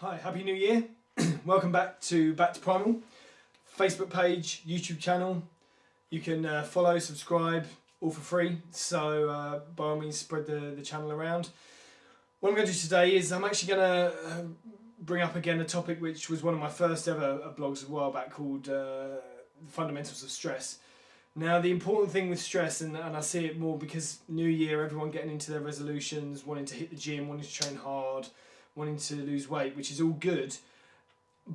Hi, Happy New Year. Welcome back to Primal. Facebook page, YouTube channel. You can follow, subscribe, all for free. So by all means spread the channel around. What I'm going to do today is I'm actually going to bring up again a topic which was one of my first ever blogs a while back called The Fundamentals of Stress. Now the important thing with stress, and I see it more because New Year, everyone getting into their resolutions, wanting to hit the gym, wanting to train hard, wanting to lose weight, which is all good,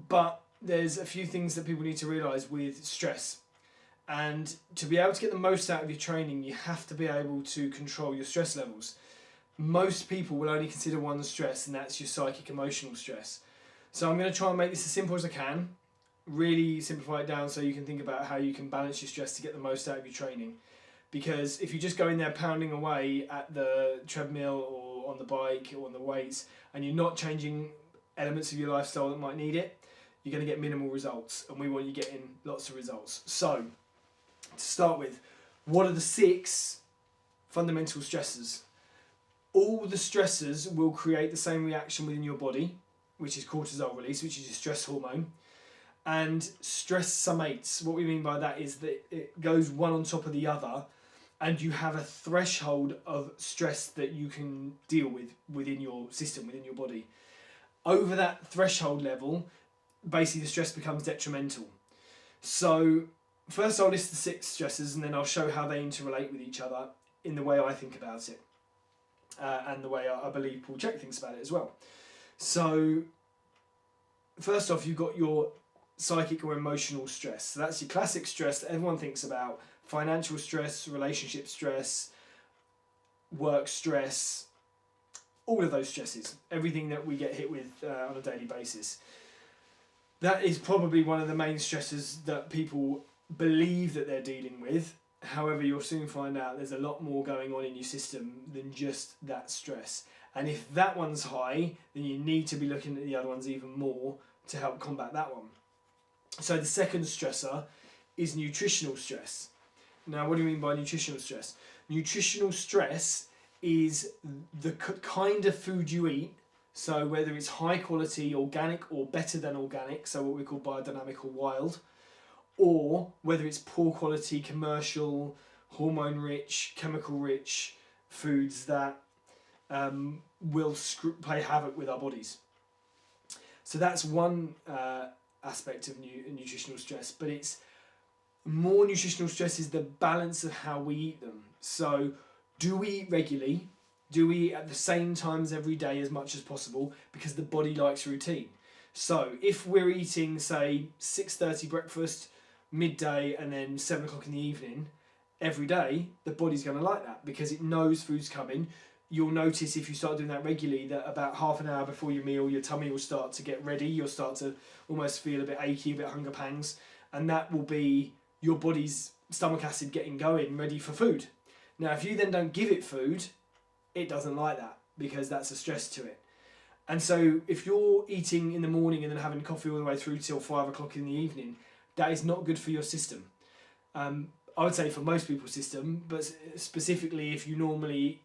but there's a few things that people need to realise with stress. And to be able to get the most out of your training, you have to be able to control your stress levels. Most people will only consider one stress, and that's your psychic emotional stress. So I'm going to try and make this as simple as I can, really simplify it down so you can think about how you can balance your stress to get the most out of your training. Because if you just go in there pounding away at the treadmill or on the bike or on the weights and you're not changing elements of your lifestyle that might need it, you're going to get minimal results, and we want you getting lots of results. So to start with, what are the 6 fundamental stressors? All the stressors will create the same reaction within your body, which is cortisol release, which is your stress hormone. And stress summates. What we mean by that is that it goes one on top of the other, and you have a threshold of stress that you can deal with within your system, within your body. Over that threshold level, basically the stress becomes detrimental. So first I'll list the 6 stresses, and then I'll show how they interrelate with each other in the way I think about it, and the way I believe Paul Chek thinks about it as well. So first off, you've got your psychic or emotional stress. So that's your classic stress that everyone thinks about: financial stress, relationship stress, work stress, all of those stresses, everything that we get hit with on a daily basis. That is probably one of the main stresses that people believe that they're dealing with. However, you'll soon find out there's a lot more going on in your system than just that stress. And if that one's high, then you need to be looking at the other ones even more to help combat that one. So the second stressor is nutritional stress. Now, what do you mean by nutritional stress? Nutritional stress is the kind of food you eat, so whether it's high quality, organic, or better than organic, so what we call biodynamic or wild, or whether it's poor quality, commercial, hormone rich, chemical rich foods that will play havoc with our bodies. So that's one aspect of nutritional stress, but it's more nutritional stress is the balance of how we eat them. So do we eat regularly? Do we eat at the same times every day as much as possible? Because the body likes routine. So if we're eating, say, 6:30 breakfast, midday, and then 7 o'clock in the evening every day, the body's going to like that because it knows food's coming. You'll notice if you start doing that regularly that about half an hour before your meal, your tummy will start to get ready. You'll start to almost feel a bit achy, a bit hunger pangs, and that will be your body's stomach acid getting going, ready for food. Now, if you then don't give it food, it doesn't like that because that's a stress to it. And so if you're eating in the morning and then having coffee all the way through till 5 o'clock in the evening, that is not good for your system. I would say for most people's system, but specifically if you normally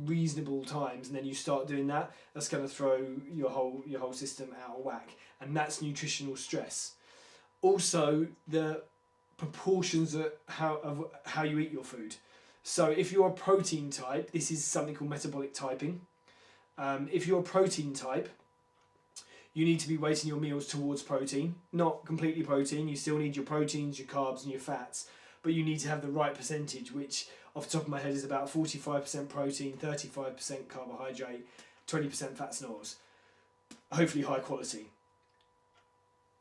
reasonable times and then you start doing that, that's going to throw your whole system out of whack, and that's nutritional stress. Also, the proportions of how you eat your food. So if you're a protein type, this is something called metabolic typing. If you're a protein type, you need to be weighting your meals towards protein, not completely protein. You still need your proteins, your carbs and your fats, but you need to have the right percentage, which off the top of my head is about 45% protein, 35% carbohydrate, 20% fats and oils. Hopefully high quality.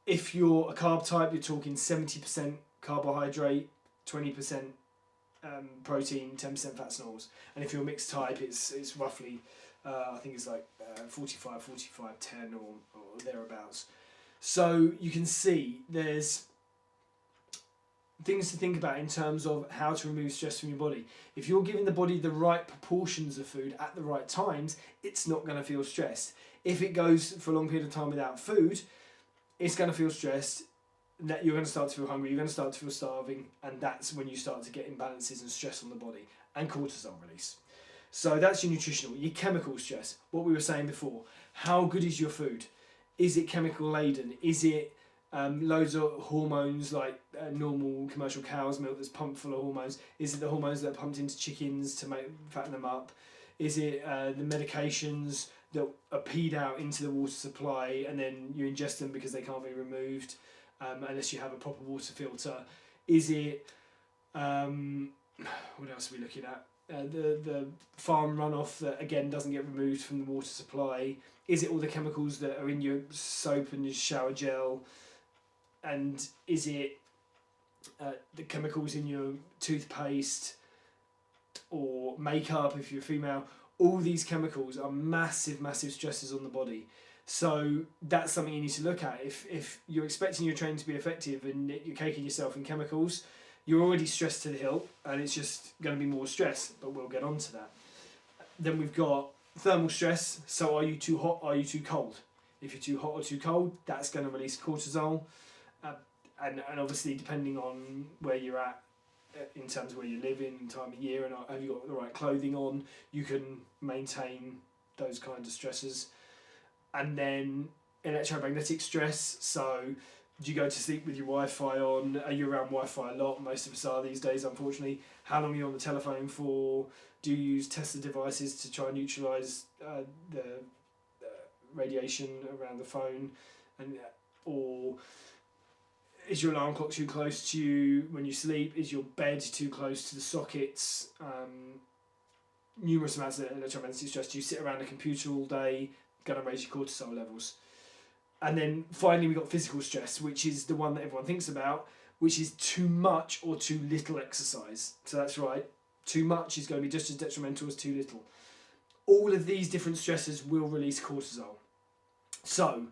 If you're a carb type, you're talking 70% carbohydrate, 20% protein, 10% fats and oils. And if you're a mixed type, it's roughly, I think it's like 45, 10 or thereabouts. So you can see there's things to think about in terms of how to remove stress from your body. If you're giving the body the right proportions of food at the right times, it's not going to feel stressed. If it goes for a long period of time without food, it's going to feel stressed. That you're going to start to feel hungry, you're going to start to feel starving, and that's when you start to get imbalances and stress on the body and cortisol release. So that's your nutritional. Your chemical stress, what we were saying before. How good is your food? Is it chemical laden? Is it loads of hormones like normal commercial cow's milk that's pumped full of hormones? Is it the hormones that are pumped into chickens to fatten them up? Is it the medications that are peed out into the water supply and then you ingest them because they can't be removed unless you have a proper water filter? Is it what else are we looking at? The farm runoff that again doesn't get removed from the water supply. Is it all the chemicals that are in your soap and your shower gel? And is it the chemicals in your toothpaste or makeup if you're a female? All these chemicals are massive stressors on the body. So that's something you need to look at. If you're expecting your training to be effective and you're caking yourself in chemicals, you're already stressed to the hilt and it's just going to be more stress, but we'll get on to that. Then we've got thermal stress. So are you too hot, are you too cold? If you're too hot or too cold, that's going to release cortisol. And obviously depending on where you're at in terms of where you live in time of year and have you got the right clothing on, you can maintain those kinds of stresses. And then electromagnetic stress, so do you go to sleep with your Wi-Fi on? Are you around Wi-Fi a lot? Most of us are these days, unfortunately. How long are you on the telephone for? Do you use Tesla devices to try and neutralise the radiation around the phone? Or is your alarm clock too close to you when you sleep? Is your bed too close to the sockets? Numerous amounts of electromagnetic stress. Do you sit around a computer all day? Going to raise your cortisol levels. And then finally we've got physical stress, which is the one that everyone thinks about, which is too much or too little exercise. So that's right, too much is going to be just as detrimental as too little. All of these different stresses will release cortisol. So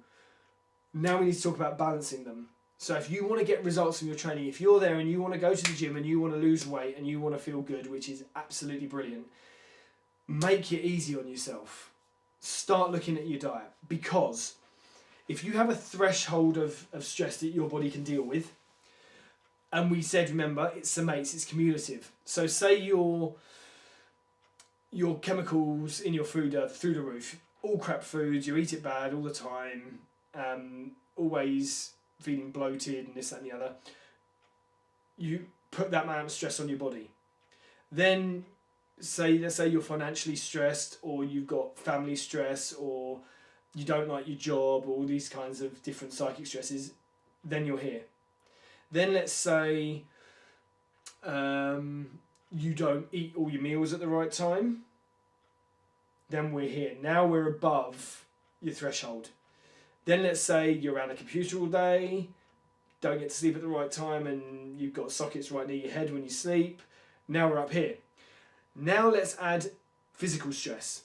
now we need to talk about balancing them. So if you want to get results from your training, if you're there and you want to go to the gym and you want to lose weight and you want to feel good, which is absolutely brilliant, make it easy on yourself. Start looking at your diet, because if you have a threshold of stress that your body can deal with, and we said, remember, it summates, it's cumulative. So say your chemicals in your food are through the roof, all crap foods, you eat it bad all the time, always feeling bloated and this, that and the other, you put that amount of stress on your body. Then let's say you're financially stressed, or you've got family stress, or you don't like your job, or all these kinds of different psychic stresses, then you're here. Then let's say you don't eat all your meals at the right time, then we're here. Now we're above your threshold. Then let's say you're around a computer all day, don't get to sleep at the right time, and you've got sockets right near your head when you sleep. Now we're up here. Now let's add physical stress.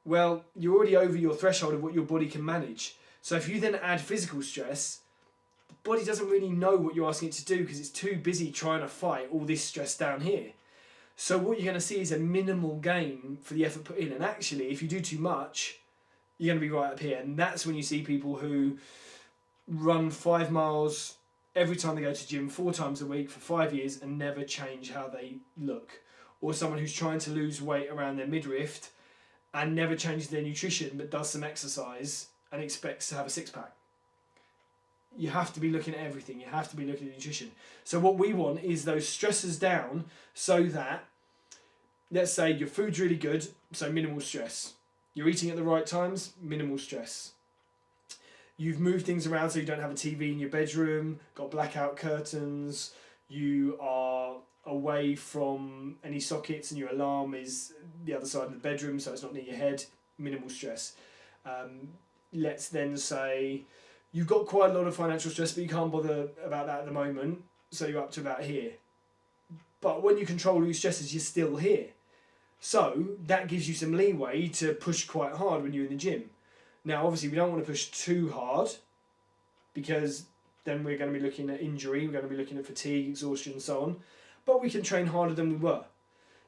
Well, you're already over your threshold of what your body can manage. So if you then add physical stress, the body doesn't really know what you're asking it to do because it's too busy trying to fight all this stress down here. So what you're going to see is a minimal gain for the effort put in. And actually, if you do too much, you're going to be right up here. And that's when you see people who run 5 miles every time they go to the gym 4 times a week for 5 years and never change how they look. Or someone who's trying to lose weight around their midriff and never changes their nutrition but does some exercise and expects to have a six-pack. You have to be looking at everything. You have to be looking at nutrition. So what we want is those stressors down so that, let's say your food's really good, so minimal stress. You're eating at the right times, minimal stress. You've moved things around so you don't have a TV in your bedroom, got blackout curtains, you are away from any sockets and your alarm is the other side of the bedroom so it's not near your head, minimal stress. Let's then say you've got quite a lot of financial stress but you can't bother about that at the moment, so you're up to about here. But when you control all your stresses, you're still here. So that gives you some leeway to push quite hard when you're in the gym. Now obviously we don't want to push too hard because then we're going to be looking at injury, we're going to be looking at fatigue, exhaustion and so on. But we can train harder than we were.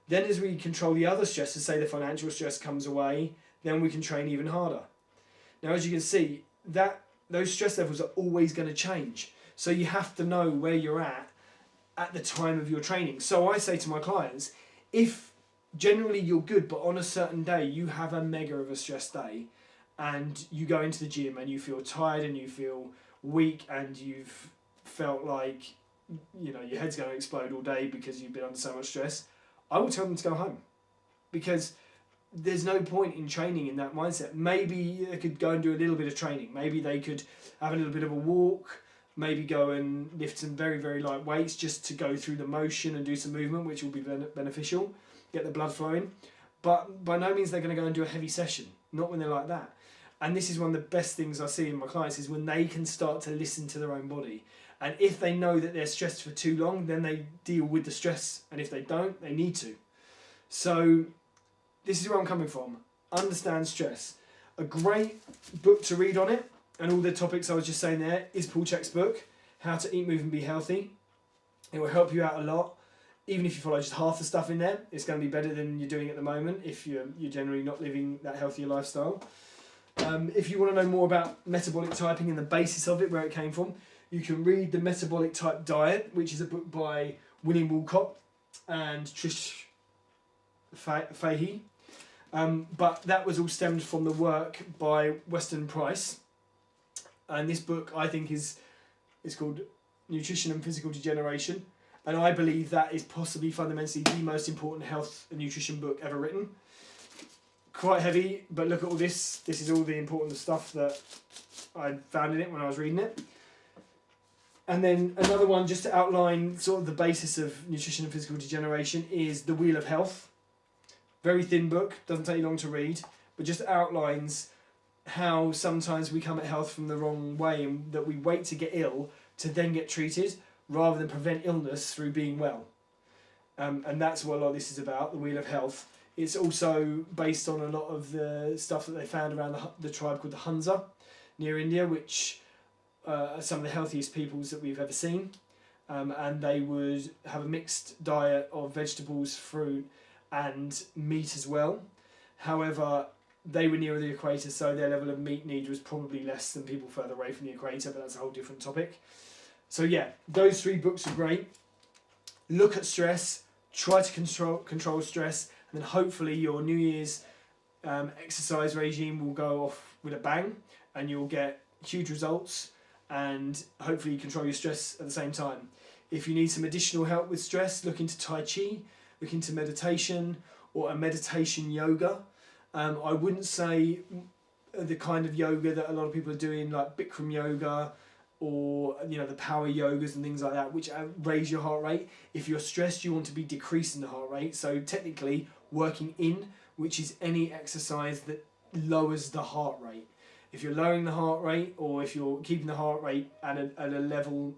Then as we control the other stresses, say the financial stress comes away, then we can train even harder. Now as you can see, those stress levels are always going to change. So you have to know where you're at the time of your training. So I say to my clients, if generally you're good, but on a certain day you have a mega of a stress day, and you go into the gym and you feel tired and you feel weak and you've felt like, you know, your head's going to explode all day because you've been under so much stress, I will tell them to go home, because there's no point in training in that mindset. Maybe they could go and do a little bit of training. Maybe they could have a little bit of a walk, maybe go and lift some very, very light weights just to go through the motion and do some movement, which will be beneficial, get the blood flowing. But by no means they're going to go and do a heavy session, not when they're like that. And this is one of the best things I see in my clients, is when they can start to listen to their own body. And if they know that they're stressed for too long, then they deal with the stress. And if they don't, they need to. So this is where I'm coming from. Understand stress. A great book to read on it, and all the topics I was just saying there, is Paul Chek's book, How to Eat, Move and Be Healthy. It will help you out a lot. Even if you follow just half the stuff in there, it's going to be better than you're doing at the moment if you're generally not living that healthier lifestyle. If you want to know more about metabolic typing and the basis of it, where it came from, you can read The Metabolic Type Diet, which is a book by William Walcott and Trish Fahey. But that was all stemmed from the work by Weston Price. And this book, I think, is called Nutrition and Physical Degeneration. And I believe that is possibly fundamentally the most important health and nutrition book ever written. Quite heavy, but look at all this. This is all the important stuff that I found in it when I was reading it. And then another one, just to outline sort of the basis of nutrition and physical degeneration, is The Wheel of Health. Very thin book, doesn't take you long to read, but just outlines how sometimes we come at health from the wrong way, and that we wait to get ill to then get treated, rather than prevent illness through being well. And that's what a lot of this is about, The Wheel of Health. It's also based on a lot of the stuff that they found around the tribe called the Hunza near India, which are some of the healthiest peoples that we've ever seen. And they would have a mixed diet of vegetables, fruit and meat as well. However, they were nearer the equator, so their level of meat need was probably less than people further away from the equator, but that's a whole different topic. So yeah, those 3 books are great. Look at stress, try to control stress, and then hopefully your New Year's exercise regime will go off with a bang, and you'll get huge results, and hopefully control your stress at the same time. If you need some additional help with stress, look into Tai Chi, look into meditation, or a meditation yoga. I wouldn't say the kind of yoga that a lot of people are doing, like Bikram yoga, or the power yogas and things like that, which raise your heart rate. If you're stressed, you want to be decreasing the heart rate. So technically, working in, which is any exercise that lowers the heart rate. If you're lowering the heart rate, or if you're keeping the heart rate at a level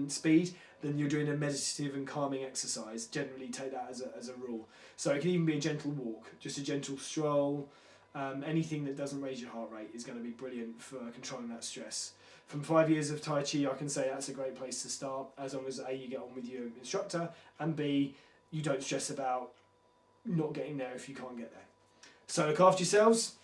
speed, then you're doing a meditative and calming exercise. Generally take that as a rule. So it can even be a gentle walk, just a gentle stroll. Anything that doesn't raise your heart rate is going to be brilliant for controlling that stress. From 5 years of Tai Chi, I can say that's a great place to start, as long as A, you get on with your instructor, and B, you don't stress about not getting there if you can't get there. So look after yourselves.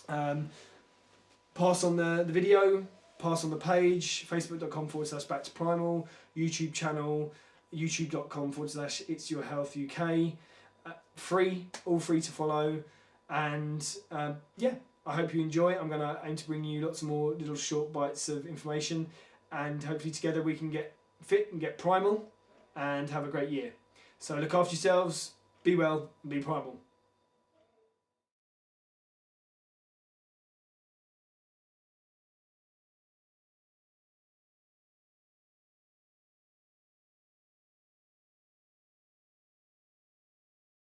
Pass on the video, pass on the page, facebook.com/back to primal, YouTube channel, youtube.com/it's your health UK. Free, all free to follow. And yeah, I hope you enjoy it. I'm going to aim to bring you lots more little short bites of information, and hopefully together we can get fit and get primal and have a great year. So look after yourselves, be well and be primal.